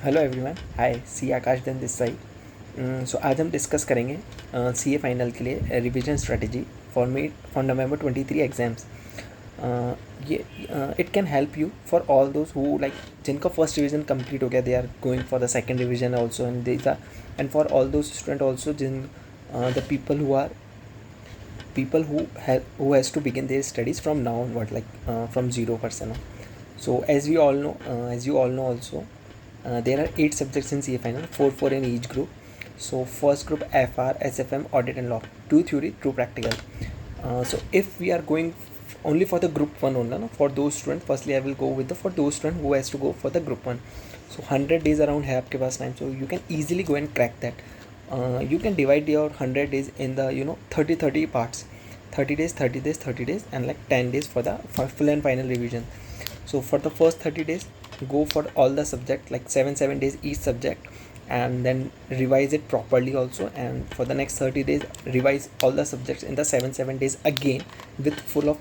Hello everyone, हाय सी आकाश दिन this side. सो आज हम डिस्कस करेंगे सीए फाइनल के लिए revision strategy for November 23 exams. ये it can help you for all those who like जिनका फर्स्ट रिवीजन कंप्लीट हो गया, they are going for the second revision also, and these are and for all those student also जिन the people who has to begin their studies from now onward, like from 0%. So as we all know, as you all know also, there are 8 subjects in CA final, 4 in each group. So first group FR, SFM, audit and law, 2 theory, 2 practical. So if we are going only for the group 1 only, no? For those students, firstly I will go with the for those students who has to go for the group 1. So 100 days around है आपके पास time, so you can easily go and crack that. You can divide your 100 days in the 30 parts, 30 days, 30 days, 30 days, and like 10 days for the full and final revision. So for the first 30 days, go for all the subject, like 7 days each subject, and then revise it properly also. And for the next 30 days, revise all the subjects in the 7 days again, with full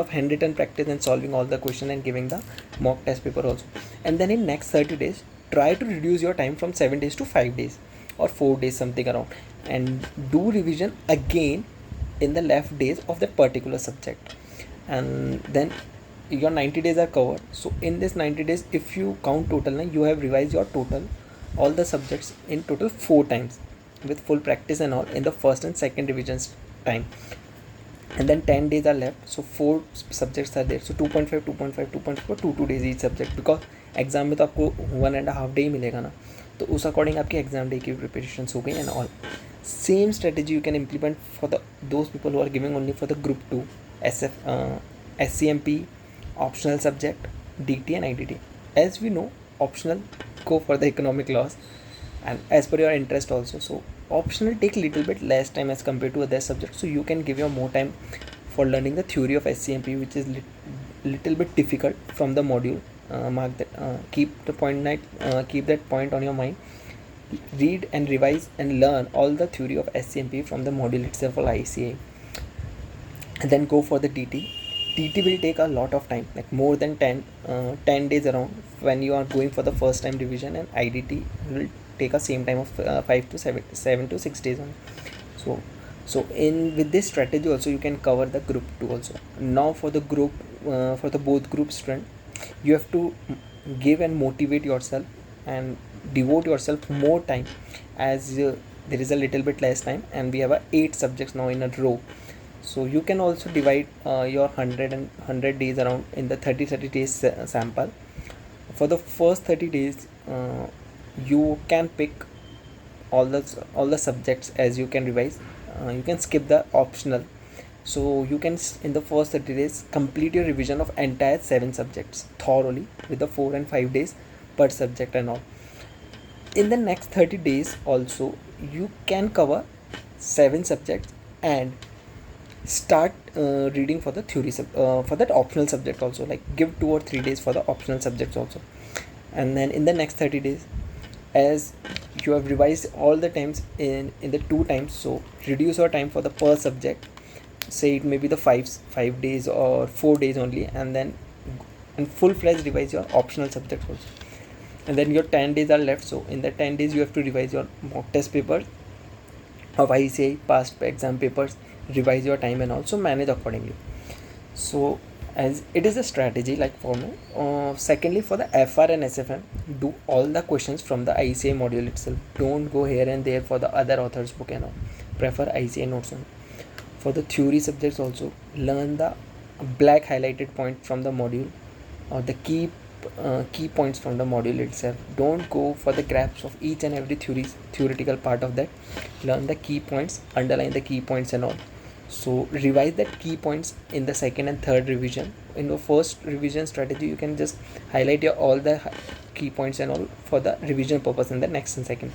of handwritten practice and solving all the question and giving the mock test paper also. And then in next 30 days, try to reduce your time from 7 days to 5 days or 4 days, something around, and do revision again in the left days of that particular subject. And then your 90 days are covered. So in this 90 days, if you count total, you have revised your total all the subjects in total 4 times, with full practice and all, in the first and second revisions time. And then 10 days are left, so 4 subjects are there, so 2.5, 2.5, 2.4, 2 days each subject, because exam में तो आपको 1.5 day ही मिलेगा ना, तो उस according आपकी exam day की preparation हो गई. And all same strategy you can implement for the those people who are giving only for the group 2 SCMP, optional subject DT and IDT. As we know, optional go for the economic loss, and as per your interest also. So optional take little bit less time as compared to other subjects, so you can give your more time for learning the theory of SCMP, which is little bit difficult from the module. Mark that, keep that point on your mind. Read and revise and learn all the theory of SCMP from the module itself or ICA, and then go for the DT. DT will take a lot of time, like more than 10 days around, when you are going for the first time revision, and IDT will take a same time of 5 to 7 to 6 days on. So in with this strategy also, you can cover the group 2 also. Now for the group, for the both group student, you have to give and motivate yourself and devote yourself more time, as there is a little bit less time, and we have 8 subjects now in a row. So you can also divide your 100 days around in the 30 days sample. For the first 30 days, you can pick all the subjects, as you can revise. You can skip the optional. So you can in the first 30 days complete your revision of entire 7 subjects thoroughly, with the 4 and 5 days per subject and all. In the next 30 days also, you can cover 7 subjects and start reading for the theory for that optional subject also, like give 2 or 3 days for the optional subjects also. And then in the next 30 days, as you have revised all the times in the 2 times, so reduce your time for the per subject, say it may be the 5 days or 4 days only, and then and full-fledged revise your optional subjects also. And then your 10 days are left, so in the 10 days you have to revise your mock test papers of ICAI, past exam papers, revise your time and also manage accordingly. So as it is a strategy like for me. Secondly, for the FR and SFM, do all the questions from the ICAI module itself. Don't go here and there for the other author's book and all. Prefer ICAI notes only. For the theory subjects also, learn the black highlighted point from the module, or the key points from the module itself. Don't go for the graphs of each and every theoretical part of that. Learn the key points, underline the key points and all. So revise that key points in the second and third revision. In the first revision strategy, you can just highlight all the key points and all for the revision purpose in the next and second,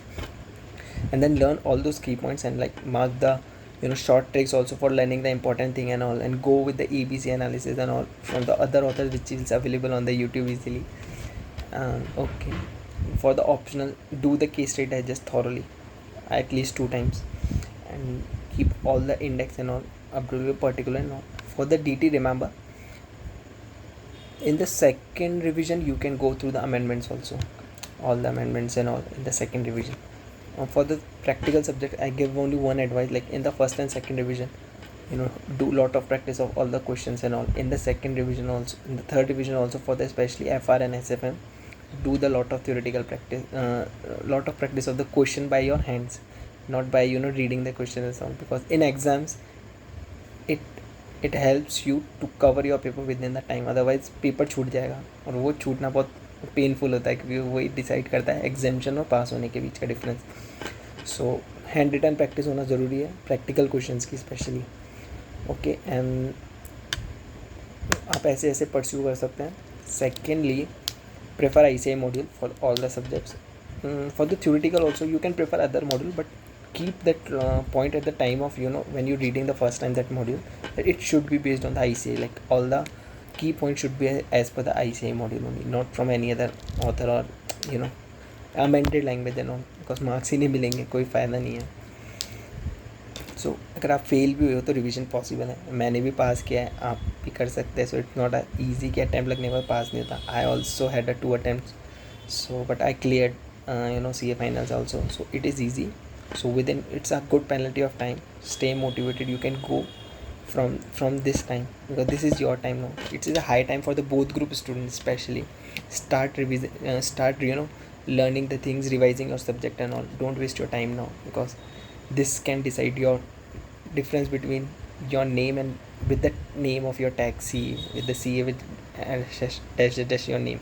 and then learn all those key points and like mark the short tricks also for learning the important thing and all, and go with the ABC analysis and all from the other authors, which is available on the YouTube easily. Okay, for the optional, do the case study digest thoroughly at least 2 times, and keep all the index and all up to a particular and all. For the DT, remember, in the second revision you can go through the amendments also. all the amendments and all in the second revision. For the practical subject, I give only one advice, like in the first and second revision, do lot of practice of all the questions and all. In the second revision also, in the third revision also, for the especially FR and SFM, do the lot of theoretical practice, lot of practice of the question by your hands, not by reading the question and so on, because in exams it it helps you to cover your paper within the time. Otherwise paper छूट जाएगा, और वो छूटना बहुत painful होता है, क्योंकि वही डिसाइड करता है एग्जामिशन और पास होने के बीच का difference. So hand written practice होना ज़रूरी है प्रैक्टिकल क्वेश्चंस की स्पेशली. ओके, एंड आप ऐसे ऐसे परस्यू कर सकते हैं. Secondly, prefer ICI module for all the subjects. For the theoretical also you can prefer other module, but keep that point at the time of when you're reading the first time that module, that it should be based on the ICI, like all the key points should be as per the ICI module only, not from any other author or amended language and all, because marks ही नहीं मिलेंगे, कोई फ़ायदा नहीं है. सो अगर आप fail भी हुए हो तो रिवीजन पॉसिबल है. मैंने भी पास किया है, आप भी कर सकते हैं. सो इट्स नॉट ईजी कि अटैम्प्ट लगने के बाद पास नहीं होता. I also had 2 attempts, so but I cleared CA finals also, so it is easy. So within, it's a good penalty of time. Stay motivated. You can go from this time, because this is your time now. It is a high time for the both group students especially. Start revision, start learning the things, revising your subject and all. Don't waste your time now, because this can decide your difference between your name and with the name of your taxi, with the CA with dash your name.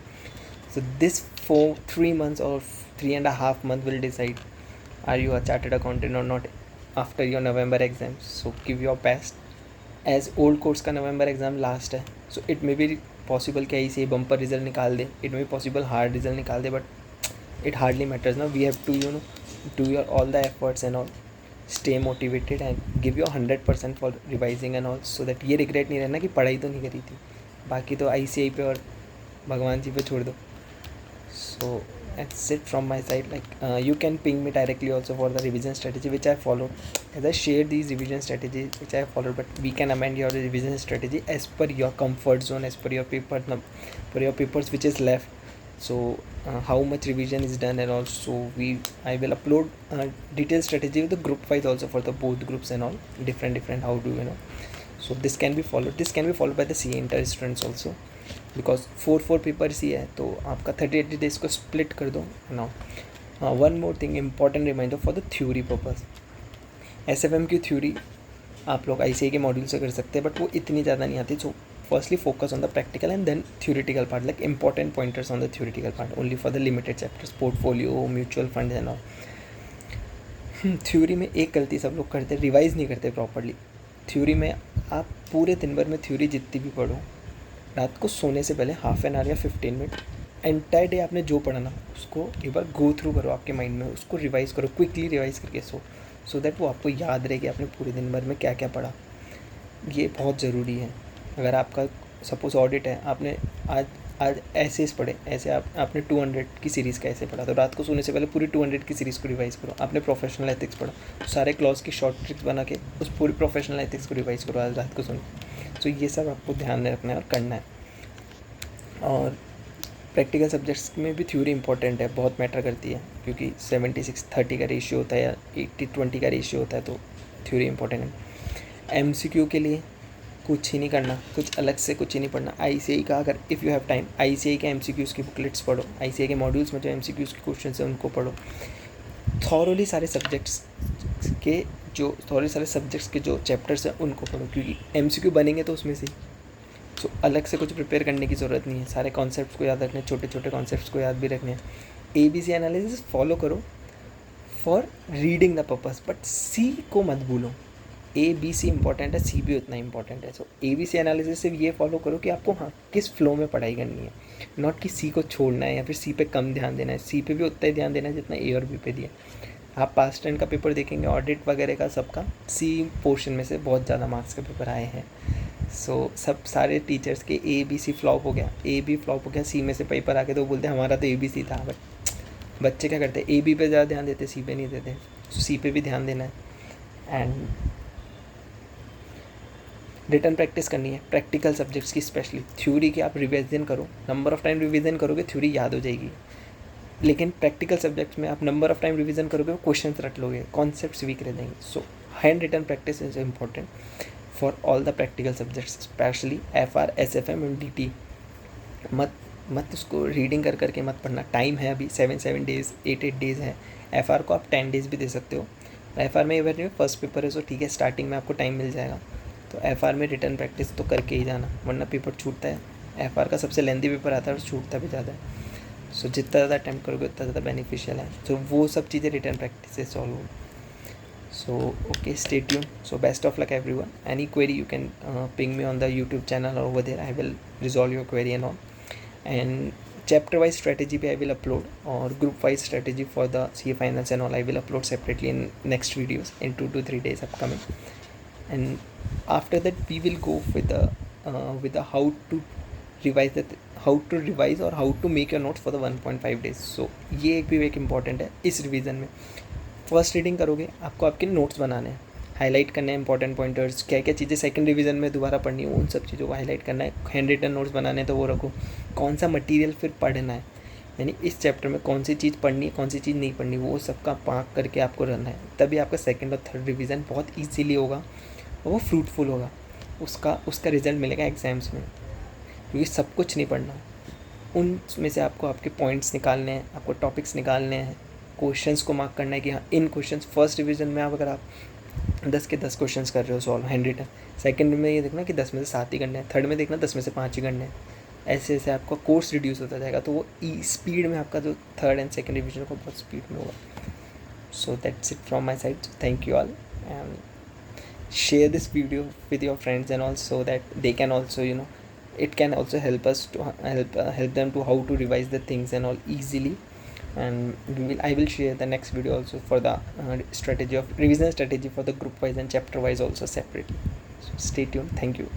So this 3 months or 3.5 months will decide are you a chartered accountant or not after your November exams. So give your best. As old course का November exam last है, so it may be possible कि ऐसे bumper result निकाल दे, it may be possible hard result निकाल दे, but it hardly matters now. We have to do your all the efforts and all. Stay motivated and give your 100% for revising and all, so that ये regret नहीं रहना कि पढ़ाई तो नहीं करी थी. बाकी तो ICI पे और भगवान जी पे छोड़ दो. So that's it from my side. Like you can ping me directly also for the revision strategy which I followed. As I shared these revision strategies which I followed, but we can amend your revision strategy as per your comfort zone, as per your paper, for your papers which is left. So how much revision is done, and also I will upload detailed strategy with the group wise also for the both groups and all, different how do so this can be followed by the CA inter students also, because 4 papers ही है, तो आपका 30 days को split कर दो now. One more thing, important reminder for the theory purpose. SFM की theory आप लोग ICI के मॉड्यूल से कर सकते हैं, बट वो इतनी ज़्यादा नहीं आती. सो firstly focus on the practical and then theoretical part, like important pointers on the theoretical part only for the limited chapters, portfolio, mutual funds and all. Theory में एक गलती सब लोग करते हैं, रिवाइज नहीं करते प्रॉपरली. थ्योरी में आप पूरे दिन भर में थ्योरी जितनी भी पढ़ो, रात को सोने से पहले हाफ एन आवर या 15 मिनट एंटायर डे आपने जो पढ़ा ना उसको एक बार गो थ्रू करो आपके माइंड में, उसको रिवाइज़ करो, क्विकली रिवाइज़ करके सो दैट वो आपको याद रहे कि आपने पूरे दिन भर में क्या क्या पढ़ा. ये बहुत ज़रूरी है. अगर आपका सपोज़ ऑडिट है, आपने आज ऐसे पढ़े, ऐसे आपने 200 की सीरीज़ का ऐसे पढ़ा, तो रात को सोने से पहले पूरी 200 की सीरीज़ को रिवाइज़ करो. आपने प्रोफेशनल एथिक्स पढ़ा, तो सारे क्लॉज की शॉर्ट ट्रिक्स बना के उस पूरी प्रोफेशनल एथिक्स को रिवाइज़ करो आज रात को सोने. तो ये सब आपको ध्यान में रखना है और करना है. और प्रैक्टिकल सब्जेक्ट्स में भी थ्योरी इंपॉर्टेंट है, बहुत मैटर करती है, क्योंकि 76-30 का रेशियो होता है या 80-20 का रेशियो होता है, तो थ्योरी इंपॉर्टेंट है. MCQ के लिए कुछ ही नहीं करना, कुछ अलग से कुछ ही नहीं पढ़ना. ICI का अगर if you have time, ICI के MCQs की बुकलेट्स पढ़ो, ICI के मॉड्यूल्स में जो MCQs के क्वेश्चन हैं उनको पढ़ो. थॉरोली सारे सब्जेक्ट्स के जो चैप्टर्स हैं उनको पढ़ो, क्योंकि MCQ बनेंगे तो उसमें से. सो अलग से कुछ प्रिपेयर करने की ज़रूरत नहीं है. सारे कॉन्सेप्ट्स को याद रखने, छोटे छोटे कॉन्सेप्ट्स को याद भी रखने हैं. ABC एनालिसिस फॉलो करो for reading the purpose, but C को मत भूलो. ABC इंपॉर्टेंट है, C भी उतना इंपॉर्टेंट है. सो ABC एनालिसिस से ये फॉलो करो कि आपको किस फ्लो में पढ़ाई करनी है, नॉट कि C को छोड़ना है या फिर C पे कम ध्यान देना है. C पे भी उतना ही ध्यान देना है जितना A और B पे दिया. आप पास्ट टाइम का पेपर देखेंगे, ऑडिट वगैरह का सबका C पोर्शन में से बहुत ज़्यादा मार्क्स के पेपर आए हैं. सो सारे टीचर्स के ABC फ्लॉप हो गया, AB फ्लॉप हो गया, C में से पेपर आके तो बोलते हमारा तो ABC था. बट बच्चे क्या करते हैं, AB पे ज़्यादा ध्यान देते, C पे नहीं देते. सो C पे भी ध्यान देना है. एंड रिटर्न प्रैक्टिस करनी है प्रैक्टिकल सब्जेक्ट्स की, स्पेशली थ्योरी की. आप रिवीजन करो, नंबर ऑफ़ टाइम रिवीजन करोगे थ्योरी याद हो जाएगी. लेकिन प्रैक्टिकल सब्जेक्ट्स में आप नंबर ऑफ टाइम रिवीजन करोगे, क्वेश्चन रट लोगे, कॉन्सेप्ट्स वीक रह जाएंगे. So hand written practice is important for all the practical subjects, specially FR, SFM and DT. मत मत उसको रीडिंग कर करके मत पढ़ना. टाइम है अभी 7 डेज़, 8 डेज़ है. FR को आप 10 डेज़ भी दे सकते हो. FR में एवर फर्स्ट पेपर है, सो ठीक है, स्टार्टिंग में आपको टाइम मिल जाएगा. तो FR में रिटर्न प्रैक्टिस तो करके ही जाना, वरना पेपर छूटता है. FR का सबसे लेंथी पेपर आता है और छूटता भी ज़्यादा है. सो जितना ज़्यादा अटैम्प्ट करोगे उतना ज़्यादा बेनिफिशियल है. तो वो सब चीज़ें रिटर्न प्रैक्टिस से सॉल्व हो. So okay, stay tuned. So best of luck everyone. Any query you can ping me on the YouTube channel or over there. I will resolve your query and all. And chapter wise strategy I will upload, or group wise strategy for the CA finals and all I will upload separately in next videos in 2 to 3 days upcoming. And after that we will go with the how to revise or how to make your notes for the 1.5 days. So ये एक भी एक important है इस revision में. First reading करोगे, आपको आपके नोट्स बनाने हैं, हाईलाइट करने हैं इंपॉर्टेंट पॉइंटर्स, क्या क्या चीज़ें सेकंड रिवीजन में दोबारा पढ़नी है, उन सब चीज़ों को हाईलाइट करना है. हैंड रिटन नोट्स बनाने हैं तो वो रखो. कौन सा मटेरियल फिर पढ़ना है, यानी इस चैप्टर में कौन सी चीज़ पढ़नी है, कौन सी चीज़ नहीं पढ़नी, वो सबका पाक करके आपको रहना है. तभी आपका सेकेंड और थर्ड रिवीजन बहुत ईजीली होगा और वो फ्रूटफुल होगा. उसका रिजल्ट मिलेगा एग्ज़ाम्स में, क्योंकि सब कुछ नहीं पढ़ना. उनमें से आपको आपके पॉइंट्स निकालने हैं, आपको टॉपिक्स निकालने हैं, क्वेश्चंस को मार्क करना है कि हाँ इन क्वेश्चंस फर्स्ट डिवीजन में अगर आप 10 के 10 क्वेश्चंस कर रहे हो सॉल्व हैंड रिटन, सेकंड में ये देखना कि 10 में से 7 ही करने हैं, थर्ड में देखना 10 में से 5 ही करने हैं. ऐसे ऐसे आपका कोर्स रिड्यूस होता जाएगा, तो वो स्पीड में आपका जो थर्ड एंड सेकंड डिवीजन को बहुत स्पीड में होगा. So that's it from my side. Thank you all, and share this video with your friends and all, so that they can also, it can also help us to help them to how to revise the things and all easily. And I will share the next video also for the revision strategy for the group wise and chapter wise also separately. So stay tuned. Thank you.